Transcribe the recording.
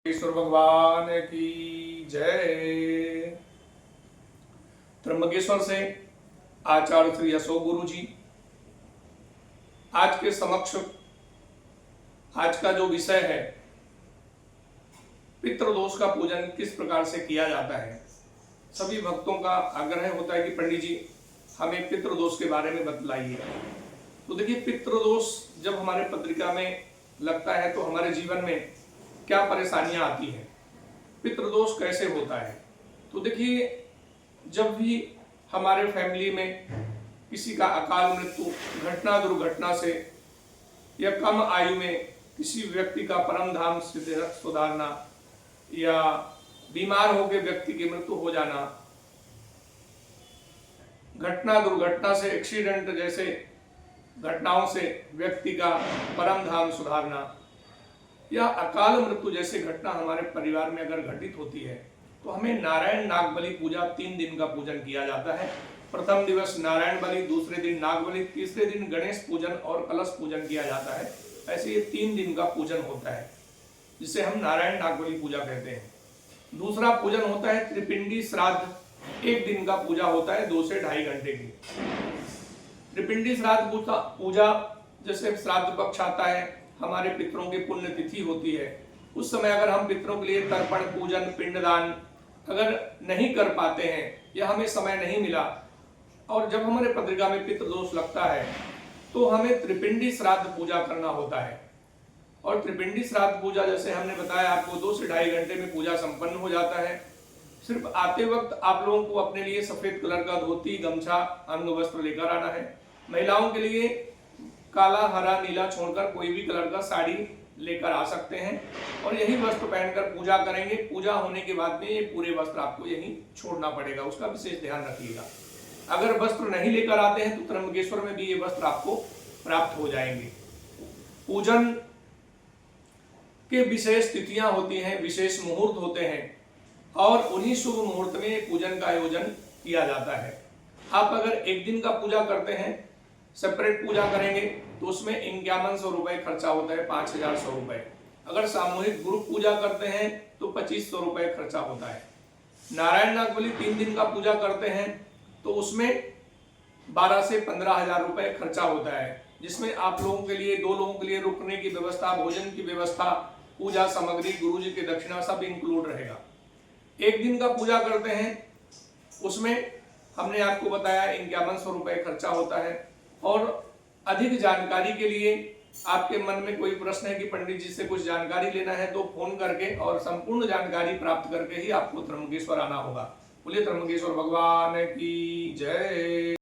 ईश्वर भगवान की जय। त्र्यंबकेश्वर से आचार्य श्री अशोक गुरु जी आज के समक्ष आज का जो विषय है पितृदोष का पूजन किस प्रकार से किया जाता है। सभी भक्तों का आग्रह होता है कि पंडित जी हमें पितृदोष के बारे में बतलाइए। तो देखिए, पितृदोष जब हमारे पत्रिका में लगता है तो हमारे जीवन में क्या परेशानियां आती हैं, पितृदोष कैसे होता है। तो देखिए, जब भी हमारे फैमिली में किसी का अकाल मृत्यु घटना दुर्घटना से या कम आयु में किसी व्यक्ति का परम धाम सुधारना या बीमार होकर व्यक्ति की मृत्यु हो जाना, घटना दुर्घटना से एक्सीडेंट जैसे घटनाओं से व्यक्ति का परम धाम सुधारना या अकाल मृत्यु जैसे घटना हमारे परिवार में अगर घटित होती है तो हमें नारायण नागबलि पूजा 3 दिन का पूजन किया जाता है। प्रथम दिवस नारायण बलि, दूसरे दिन नागबलि, तीसरे दिन गणेश पूजन और कलश पूजन किया जाता है। ऐसे ये 3 दिन का पूजन होता है जिसे हम नारायण नागबलि पूजा कहते हैं। दूसरा पूजन होता है त्रिपिंडी श्राद्ध, 1 दिन का पूजा होता है 2 से 2.5 घंटे की। त्रिपिंडी श्राद्ध पूजा जैसे श्राद्ध पक्ष आता है, हमारे पितरों की पुण्य तिथि होती है, उस समय अगर हम पितरों के लिए तर्पण पूजन पिंडदान अगर नहीं कर पाते हैं या हमें समय नहीं मिला और जब हमारे पत्रिका में पितृदोष लगता है तो हमें त्रिपिंडी श्राद्ध पूजा करना होता है। और त्रिपिंडी श्राद्ध पूजा जैसे हमने बताया आपको 2 से 2.5 घंटे में पूजा संपन्न हो जाता है। सिर्फ आते वक्त आप लोगों को अपने लिए सफेद कलर का धोती गमछा अंग वस्त्र लेकर आना है। महिलाओं के लिए काला हरा नीला छोड़कर कोई भी कलर का साड़ी लेकर आ सकते हैं और यही वस्त्र पहनकर पूजा करेंगे। पूजा होने के बाद में ये पूरे वस्त्र आपको यहीं छोड़ना पड़ेगा, उसका विशेष ध्यान रखिएगा। अगर वस्त्र नहीं लेकर आते हैं तो त्र्यंबकेश्वर में भी ये वस्त्र आपको प्राप्त हो जाएंगे। पूजन के विशेष तिथियां होती हैं, विशेष मुहूर्त होते हैं और उन्हीं शुभ मुहूर्त में पूजन का आयोजन किया जाता है। आप अगर 1 दिन का पूजा करते हैं, सेपरेट पूजा करेंगे तो उसमें 5100 रुपए खर्चा होता है, 5100 रुपए। अगर सामूहिक ग्रुप पूजा करते हैं तो 2500 रुपए खर्चा होता है। नारायण नागबलि 3 दिन का पूजा करते हैं तो उसमें 12 से 15,000 रुपए खर्चा होता है, जिसमें आप लोगों के लिए 2 लोगों के लिए रुकने की व्यवस्था, भोजन की व्यवस्था, पूजा सामग्री, गुरु जी की दक्षिणा सब इंक्लूड रहेगा। 1 दिन का पूजा करते हैं उसमें हमने आपको बताया 5100 रुपए खर्चा होता है। और अधिक जानकारी के लिए आपके मन में कोई प्रश्न है कि पंडित जी से कुछ जानकारी लेना है तो फोन करके और संपूर्ण जानकारी प्राप्त करके ही आपको त्र्यंबकेश्वर आना होगा। बोलिए त्र्यंबकेश्वर भगवान की जय।